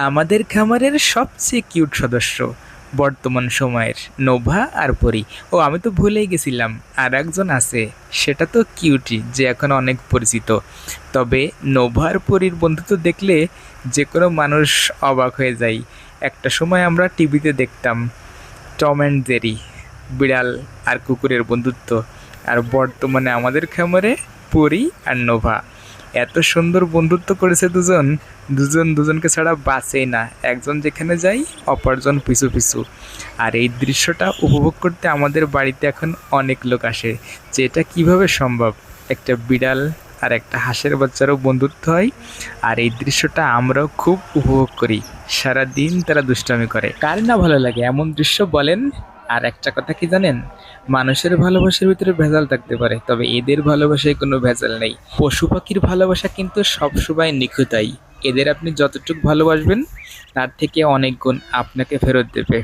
আমাদের খামারের সবচেয়ে কিউট সদস্য বর্তমান সময়ের নোভা আর পরি। ও আমি তো ভুলেই গেছিলাম, আর একজন আছে, সেটা তো কিউটি, যে এখন অনেক পরিচিত। তবে নোভা আর পরির বন্ধুত্ব দেখলে যে কোনো মানুষ অবাক হয়ে যায়। একটা সময় আমরা টিভিতে দেখতাম টম অ্যান্ড জেরি, বিড়াল আর কুকুরের বন্ধুত্ব, আর বর্তমানে আমাদের খামারে পরি আর নোভা এত সুন্দর বন্ধুত্ব করেছে। দুজন দুজন দুজনকে ছাড়া বাঁচেই না, একজন যেখানে যায় অপরজন পিছু পিছু। আর এই দৃশ্যটা উপভোগ করতে আমাদের বাড়িতে এখন অনেক লোক আসে, যে এটা কীভাবে সম্ভব, একটা বিড়াল আর একটা হাঁসের বাচ্চারও বন্ধুত্ব হয়। আর এই দৃশ্যটা আমরাও খুব উপভোগ করি। সারা দিন তারা দুষ্টামি করে, কার না ভালো লাগে এমন দৃশ্য বলেন। আর একটা কথা কি জানেন, মানুষের ভালোবাসার ভিতরে ভেজাল থাকতে পারে, তবে এদের ভালোবাসায় কোনো ভেজাল নেই। পশু পাখির ভালোবাসা কিন্তু সবসময় নিখুঁতাই। এদের আপনি যতটুকু ভালোবাসবেন তার থেকে অনেক গুণ আপনাকে ফেরত দেবে।